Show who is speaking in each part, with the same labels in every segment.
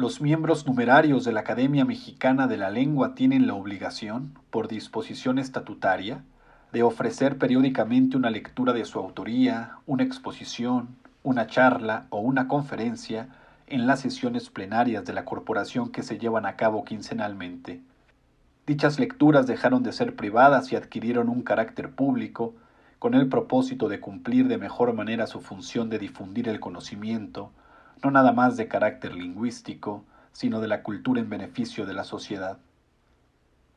Speaker 1: Los miembros numerarios de la Academia Mexicana de la Lengua tienen la obligación, por disposición estatutaria, de ofrecer periódicamente una lectura de su autoría, una exposición, una charla o una conferencia en las sesiones plenarias de la corporación que se llevan a cabo quincenalmente. Dichas lecturas dejaron de ser privadas y adquirieron un carácter público, con el propósito de cumplir de mejor manera su función de difundir el conocimiento, no nada más de carácter lingüístico, sino de la cultura en beneficio de la sociedad.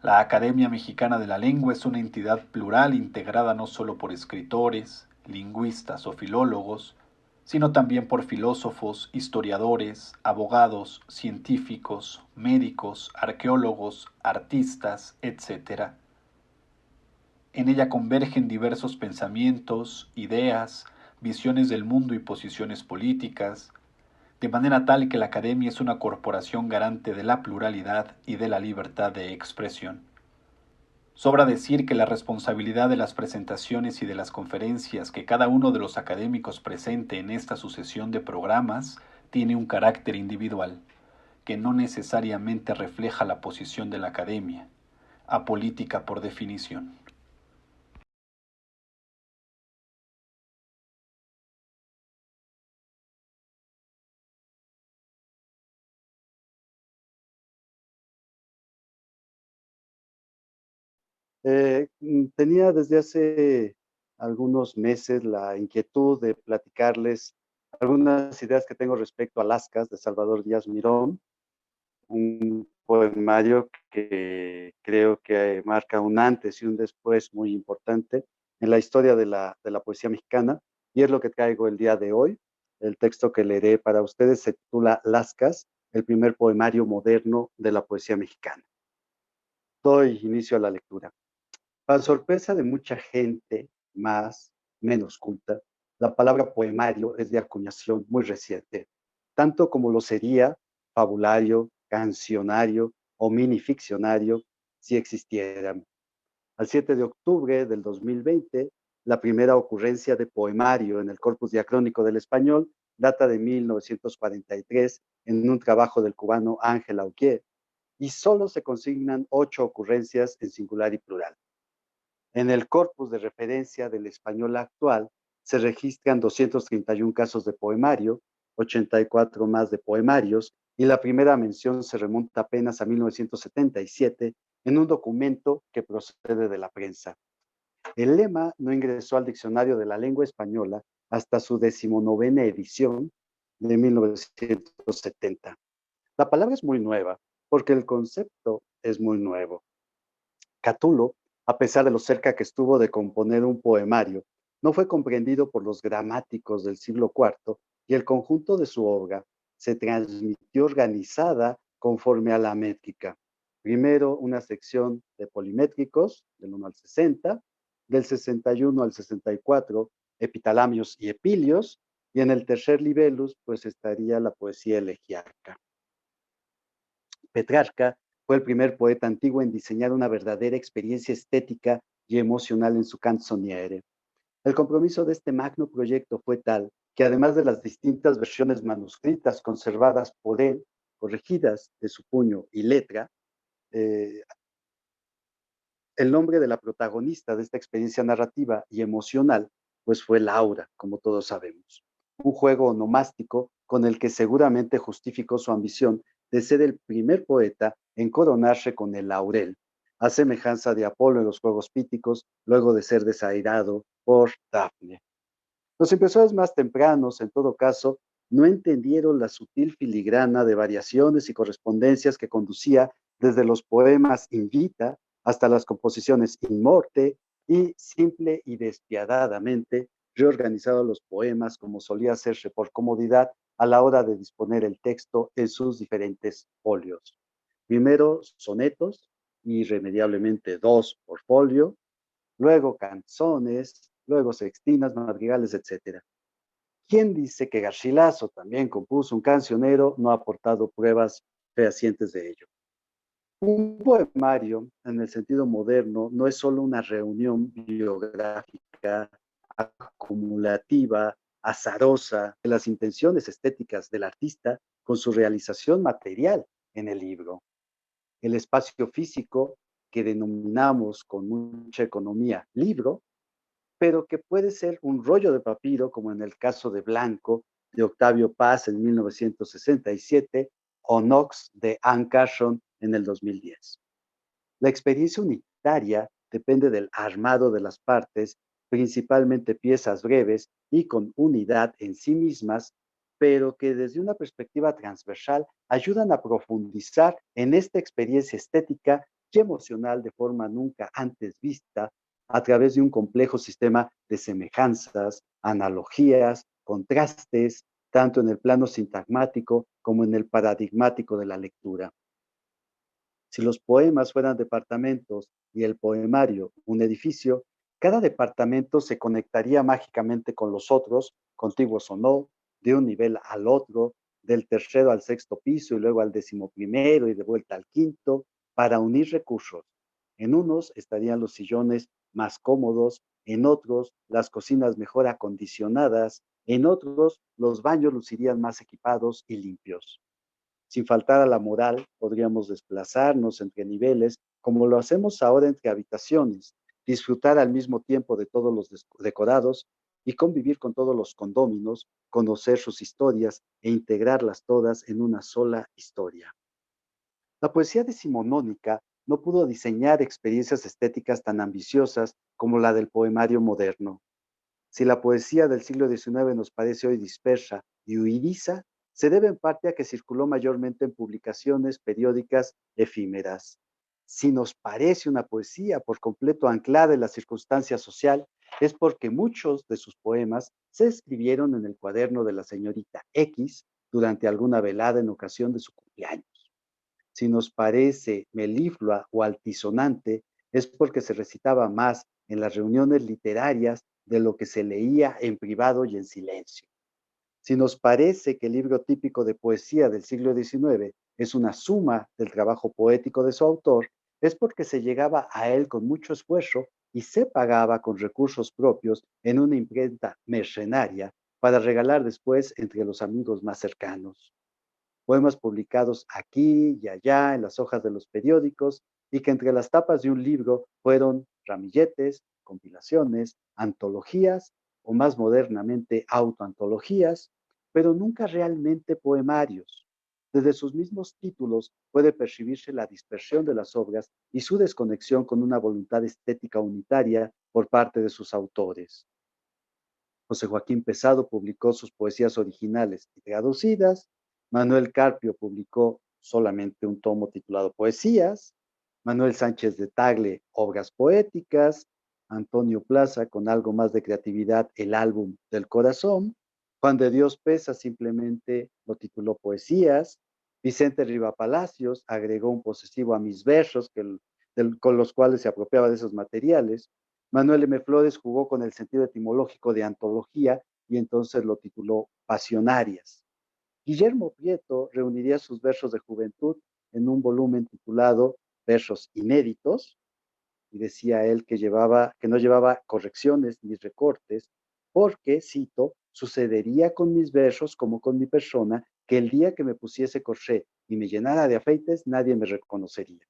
Speaker 1: La Academia Mexicana de la Lengua es una entidad plural integrada no solo por escritores, lingüistas o filólogos, sino también por filósofos, historiadores, abogados, científicos, médicos, arqueólogos, artistas, etc. En ella convergen diversos pensamientos, ideas, visiones del mundo y posiciones políticas, de manera tal que la Academia es una corporación garante de la pluralidad y de la libertad de expresión. Sobra decir que la responsabilidad de las presentaciones y de las conferencias que cada uno de los académicos presente en esta sucesión de programas tiene un carácter individual, que no necesariamente refleja la posición de la Academia, apolítica por definición.
Speaker 2: Tenía desde hace algunos meses la inquietud de platicarles algunas ideas que tengo respecto a Lascas de Salvador Díaz Mirón, un poemario que creo que marca un antes y un después muy importante en la historia de la poesía mexicana, y es lo que traigo el día de hoy. El texto que leeré para ustedes se titula Lascas, el primer poemario moderno de la poesía mexicana. Doy inicio a la lectura. Para sorpresa de mucha gente más, menos culta, la palabra poemario es de acuñación muy reciente, tanto como lo sería fabulario, cancionario o minificcionario si existieran. Al 7 de octubre del 2020, la primera ocurrencia de poemario en el Corpus Diacrónico del Español data de 1943 en un trabajo del cubano Ángel Auquier, y solo se consignan 8 ocurrencias en singular y plural. En el corpus de referencia del español actual se registran 231 casos de poemario, 84 más de poemarios, y la primera mención se remonta apenas a 1977 en un documento que procede de la prensa. El lema no ingresó al diccionario de la lengua española hasta su 19ª edición de 1970. La palabra es muy nueva porque el concepto es muy nuevo. Catulo, a pesar de lo cerca que estuvo de componer un poemario, no fue comprendido por los gramáticos del siglo IV, y el conjunto de su obra se transmitió organizada conforme a la métrica. Primero una sección de polimétricos del 1 al 60, del 61 al 64 epitalamios y epilios, y en el tercer libellus pues estaría la poesía elegiaca. Petrarca fue el primer poeta antiguo en diseñar una verdadera experiencia estética y emocional en su canzoniere. El compromiso de este magno proyecto fue tal que, además de las distintas versiones manuscritas conservadas por él, corregidas de su puño y letra, eh, el nombre de la protagonista de esta experiencia narrativa y emocional, pues fue Laura, como todos sabemos. Un juego onomástico con el que seguramente justificó su ambición de ser el primer poeta en coronarse con el laurel, a semejanza de Apolo en los Juegos Píticos, luego de ser desairado por Dafne. Los impresores más tempranos, en todo caso, no entendieron la sutil filigrana de variaciones y correspondencias que conducía desde los poemas in vita hasta las composiciones in morte, y simple y despiadadamente reorganizado los poemas como solía hacerse por comodidad a la hora de disponer el texto en sus diferentes folios. Primero sonetos, irremediablemente 2 por folio, luego canzones, luego sextinas, madrigales, etc. ¿Quién dice que Garcilaso también compuso un cancionero? No ha aportado pruebas fehacientes de ello. Un poemario, en el sentido moderno, no es solo una reunión biográfica, acumulativa, azarosa de las intenciones estéticas del artista, con su realización material en el libro. El espacio físico, que denominamos con mucha economía libro, pero que puede ser un rollo de papiro, como en el caso de Blanco, de Octavio Paz en 1967, o Knox de Anne Carson en el 2010. La experiencia unitaria depende del armado de las partes, principalmente piezas breves y con unidad en sí mismas, pero que desde una perspectiva transversal ayudan a profundizar en esta experiencia estética y emocional de forma nunca antes vista a través de un complejo sistema de semejanzas, analogías, contrastes, tanto en el plano sintagmático como en el paradigmático de la lectura. Si los poemas fueran departamentos y el poemario un edificio, cada departamento se conectaría mágicamente con los otros, contiguos o no, de un nivel al otro, del tercero al sexto piso y luego al decimoprimero y de vuelta al quinto, para unir recursos. En unos estarían los sillones más cómodos, en otros las cocinas mejor acondicionadas, en otros los baños lucirían más equipados y limpios. Sin faltar a la moral, podríamos desplazarnos entre niveles, como lo hacemos ahora entre habitaciones, disfrutar al mismo tiempo de todos los decorados y convivir con todos los condóminos, conocer sus historias e integrarlas todas en una sola historia. La poesía decimonónica no pudo diseñar experiencias estéticas tan ambiciosas como la del poemario moderno. Si la poesía del siglo XIX nos parece hoy dispersa y huidiza, se debe en parte a que circuló mayormente en publicaciones periódicas efímeras. Si nos parece una poesía por completo anclada en la circunstancia social, es porque muchos de sus poemas se escribieron en el cuaderno de la señorita X durante alguna velada en ocasión de su cumpleaños. Si nos parece meliflua o altisonante, es porque se recitaba más en las reuniones literarias de lo que se leía en privado y en silencio. Si nos parece que el libro típico de poesía del siglo XIX es una suma del trabajo poético de su autor, es porque se llegaba a él con mucho esfuerzo y se pagaba con recursos propios en una imprenta mercenaria para regalar después entre los amigos más cercanos. Poemas publicados aquí y allá en las hojas de los periódicos y que entre las tapas de un libro fueron ramilletes, compilaciones, antologías o más modernamente autoantologías, pero nunca realmente poemarios. Desde sus mismos títulos puede percibirse la dispersión de las obras y su desconexión con una voluntad estética unitaria por parte de sus autores. José Joaquín Pesado publicó sus poesías originales y traducidas. Manuel Carpio publicó solamente un tomo titulado Poesías. Manuel Sánchez de Tagle, Obras Poéticas. Antonio Plaza, con algo más de creatividad, el álbum del corazón. Juan de Dios Pesa simplemente lo tituló Poesías. Vicente Riva Palacios agregó un posesivo a mis versos con los cuales se apropiaba de esos materiales. Manuel M. Flores jugó con el sentido etimológico de antología y entonces lo tituló Pasionarias. Guillermo Prieto reuniría sus versos de juventud en un volumen titulado Versos Inéditos, y decía él que no llevaba correcciones ni recortes, porque, cito, sucedería con mis versos como con mi persona, que el día que me pusiese corsé y me llenara de afeites, nadie me reconocería.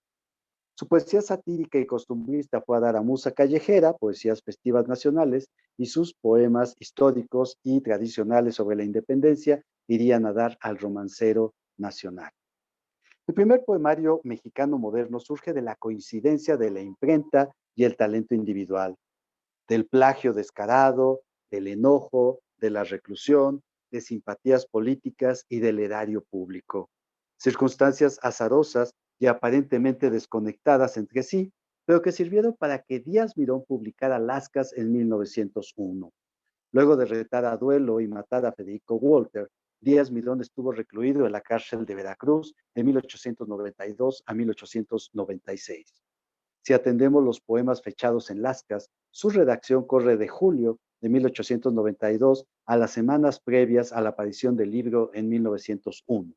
Speaker 2: Su poesía satírica y costumbrista fue a dar a Musa Callejera, poesías festivas nacionales, y sus poemas históricos y tradicionales sobre la independencia irían a dar al romancero nacional. El primer poemario mexicano moderno surge de la coincidencia de la imprenta y el talento individual, del plagio descarado, del enojo, de la reclusión, de simpatías políticas y del erario público. Circunstancias azarosas y aparentemente desconectadas entre sí, pero que sirvieron para que Díaz Mirón publicara Lascas en 1901. Luego de retar a duelo y matar a Federico Walter, Díaz Mirón estuvo recluido en la cárcel de Veracruz de 1892 a 1896. Si atendemos los poemas fechados en Lascas, su redacción corre de julio de 1892 a las semanas previas a la aparición del libro en 1901.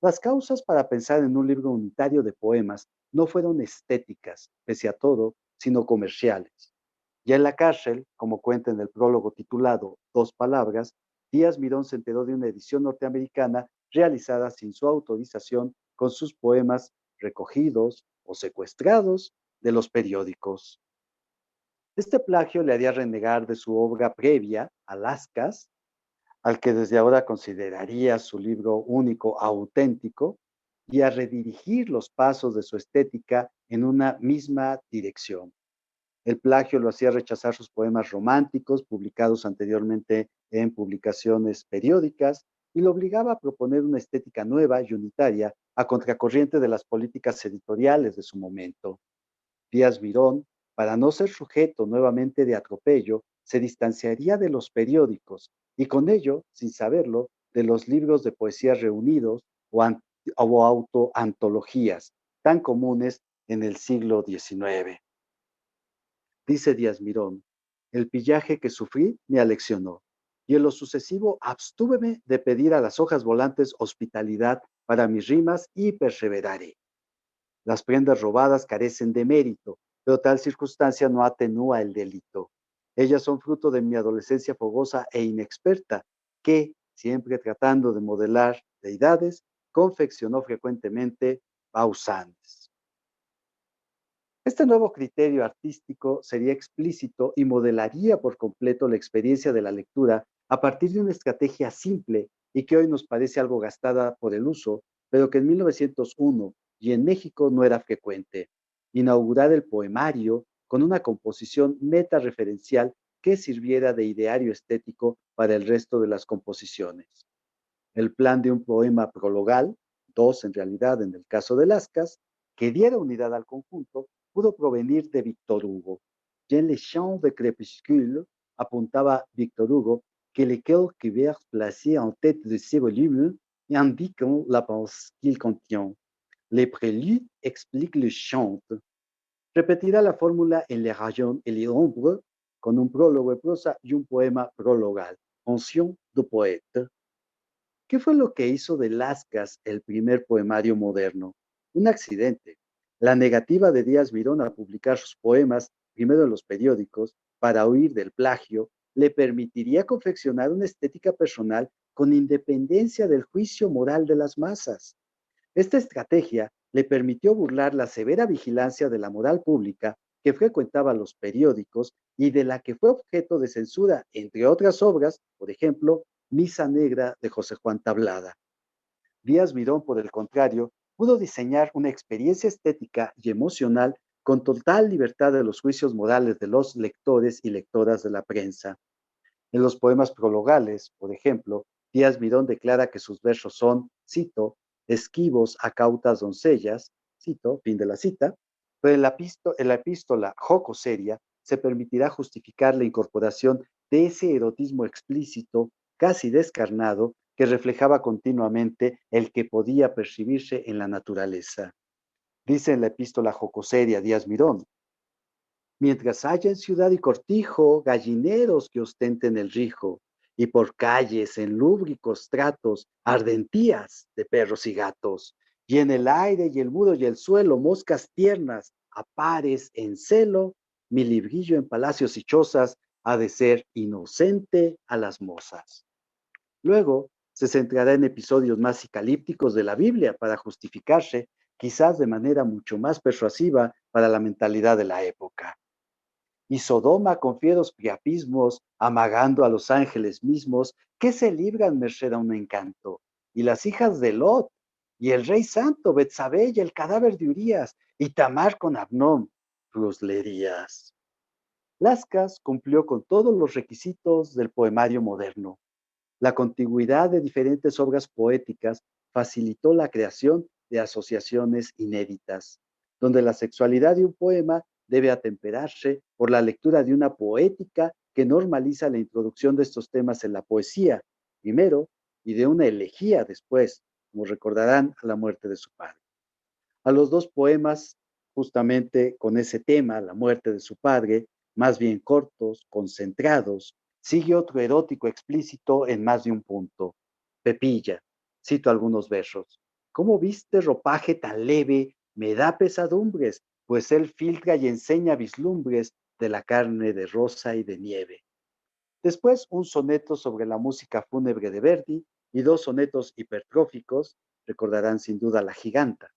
Speaker 2: Las causas para pensar en un libro unitario de poemas no fueron estéticas, pese a todo, sino comerciales. Ya en la cárcel, como cuenta en el prólogo titulado Dos Palabras, Díaz Mirón se enteró de una edición norteamericana realizada sin su autorización con sus poemas recogidos o secuestrados de los periódicos. Este plagio le haría renegar de su obra previa, Alaskas, al que desde ahora consideraría su libro único auténtico, y a redirigir los pasos de su estética en una misma dirección. El plagio lo hacía rechazar sus poemas románticos, publicados anteriormente en publicaciones periódicas, y lo obligaba a proponer una estética nueva y unitaria a contracorriente de las políticas editoriales de su momento. Díaz Mirón, para no ser sujeto nuevamente de atropello, se distanciaría de los periódicos y con ello, sin saberlo, de los libros de poesía reunidos o autoantologías tan comunes en el siglo XIX. Dice Díaz Mirón, el pillaje que sufrí me aleccionó y en lo sucesivo abstúveme de pedir a las hojas volantes hospitalidad para mis rimas y perseveraré. Las prendas robadas carecen de mérito, pero tal circunstancia no atenúa el delito. Ellas son fruto de mi adolescencia fogosa e inexperta, que, siempre tratando de modelar deidades, confeccionó frecuentemente pausantes. Este nuevo criterio artístico sería explícito y modelaría por completo la experiencia de la lectura a partir de una estrategia simple y que hoy nos parece algo gastada por el uso, pero que en 1901 y en México no era frecuente. Inaugurar el poemario con una composición meta-referencial que sirviera de ideario estético para el resto de las composiciones. El plan de un poema prologal, dos en realidad en el caso de Lascas, que diera unidad al conjunto, pudo provenir de Víctor Hugo. Ya en Les Chants de Crépuscule apuntaba Víctor Hugo que lesquels vers placés en tête de ces volumes indiquent la pensée qu'il contient. Les préludes expliquent le chant. Repetirá la fórmula en Le Rayon et les Ombres con un prólogo de prosa y un poema prologal, Pension du poète. ¿Qué fue lo que hizo de Lascas el primer poemario moderno? Un accidente. La negativa de Díaz Mirón a publicar sus poemas, primero en los periódicos, para huir del plagio, le permitiría confeccionar una estética personal con independencia del juicio moral de las masas. Esta estrategia le permitió burlar la severa vigilancia de la moral pública que frecuentaba los periódicos y de la que fue objeto de censura, entre otras obras, por ejemplo, Misa Negra de José Juan Tablada. Díaz Mirón, por el contrario, pudo diseñar una experiencia estética y emocional con total libertad de los juicios morales de los lectores y lectoras de la prensa. En los poemas prologales, por ejemplo, Díaz Mirón declara que sus versos son, cito, esquivos a cautas doncellas, cito, fin de la cita, pero en la epístola jocoseria se permitirá justificar la incorporación de ese erotismo explícito, casi descarnado, que reflejaba continuamente el que podía percibirse en la naturaleza. Dice en la epístola jocoseria Díaz Mirón, mientras haya en ciudad y cortijo gallineros que ostenten el rijo, y por calles en lúbricos tratos ardentías de perros y gatos, y en el aire y el muro y el suelo moscas tiernas a pares en celo, mi librillo en palacios y chozas ha de ser inocente a las mozas. Luego se centrará en episodios más psicalípticos de la Biblia para justificarse, quizás de manera mucho más persuasiva para la mentalidad de la época. Y Sodoma con fieros priapismos, amagando a los ángeles mismos, que se libran merced a un encanto. Y las hijas de Lot, y el rey santo, Betsabé, y el cadáver de Urías, y Tamar con Abnón, fruslerías. Lascas cumplió con todos los requisitos del poemario moderno. La contigüidad de diferentes obras poéticas facilitó la creación de asociaciones inéditas, donde la sexualidad de un poema debe atemperarse por la lectura de una poética que normaliza la introducción de estos temas en la poesía, primero, y de una elegía después, como recordarán a la muerte de su padre. A los dos poemas, justamente con ese tema, la muerte de su padre, más bien cortos, concentrados, sigue otro erótico explícito en más de un punto. Pepilla, cito algunos versos. ¿Cómo viste ropaje tan leve? Me da pesadumbres, pues él filtra y enseña vislumbres de la carne de rosa y de nieve. Después, un soneto sobre la música fúnebre de Verdi y dos sonetos hipertróficos, recordarán sin duda La Giganta.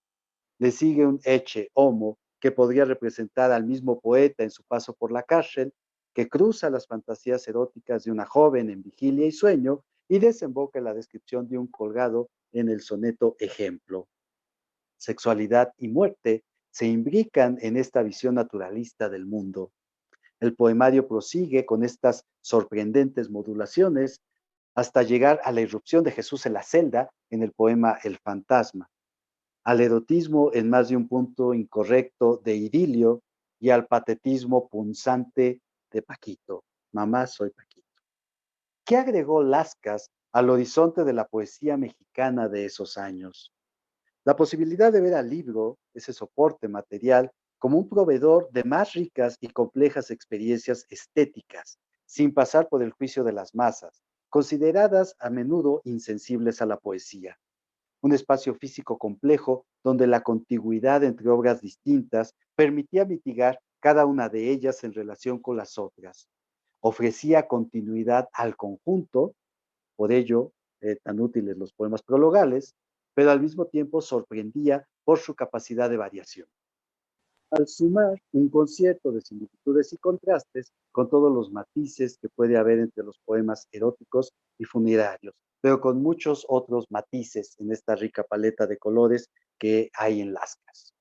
Speaker 2: Le sigue un Ecce Homo, que podría representar al mismo poeta en su paso por la cárcel, que cruza las fantasías eróticas de una joven en vigilia y sueño y desemboca en la descripción de un colgado en el soneto Ejemplo. Sexualidad y muerte se imbrican en esta visión naturalista del mundo. El poemario prosigue con estas sorprendentes modulaciones hasta llegar a la irrupción de Jesús en la celda en el poema El Fantasma, al erotismo en más de un punto incorrecto de idilio y al patetismo punzante de Paquito. Mamá, soy Paquito. ¿Qué agregó Lascas al horizonte de la poesía mexicana de esos años? La posibilidad de ver al libro, ese soporte material, como un proveedor de más ricas y complejas experiencias estéticas, sin pasar por el juicio de las masas, consideradas a menudo insensibles a la poesía. Un espacio físico complejo donde la contigüidad entre obras distintas permitía mitigar cada una de ellas en relación con las otras. Ofrecía continuidad al conjunto, por ello tan útiles los poemas prologales, pero al mismo tiempo sorprendía por su capacidad de variación. Al sumar un concierto de similitudes y contrastes con todos los matices que puede haber entre los poemas eróticos y funerarios, pero con muchos otros matices en esta rica paleta de colores que hay en Lascas.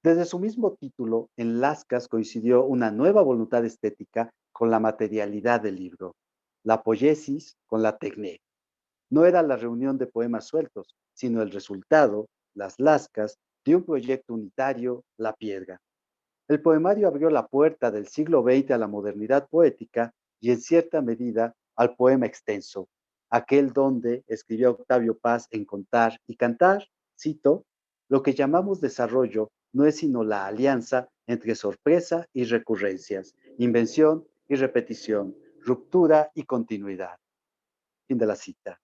Speaker 2: Desde su mismo título, en Lascas coincidió una nueva voluntad estética con la materialidad del libro, la poiesis con la tecné. No era la reunión de poemas sueltos, sino el resultado, las lascas, de un proyecto unitario, La Piedra. El poemario abrió la puerta del siglo XX a la modernidad poética y en cierta medida al poema extenso, aquel donde, escribió Octavio Paz en Contar y Cantar, cito, lo que llamamos desarrollo no es sino la alianza entre sorpresa y recurrencias, invención y repetición, ruptura y continuidad. Fin de la cita.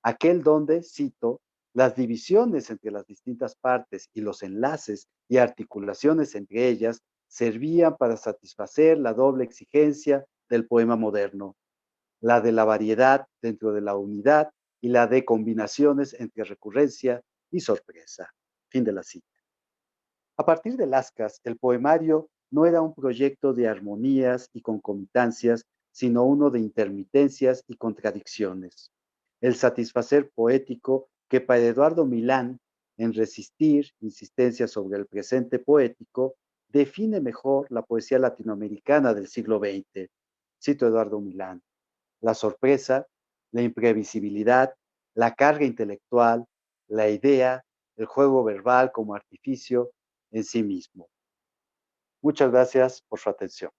Speaker 2: Aquel donde, cito, las divisiones entre las distintas partes y los enlaces y articulaciones entre ellas servían para satisfacer la doble exigencia del poema moderno, la de la variedad dentro de la unidad y la de combinaciones entre recurrencia y sorpresa. Fin de la cita. A partir de Lascas, el poemario no era un proyecto de armonías y concomitancias, sino uno de intermitencias y contradicciones. El satisfacer poético que para Eduardo Milán, en Resistir, insistencia sobre el presente poético, define mejor la poesía latinoamericana del siglo XX. Cito a Eduardo Milán: la sorpresa, la imprevisibilidad, la carga intelectual, la idea, el juego verbal como artificio en sí mismo. Muchas gracias por su atención.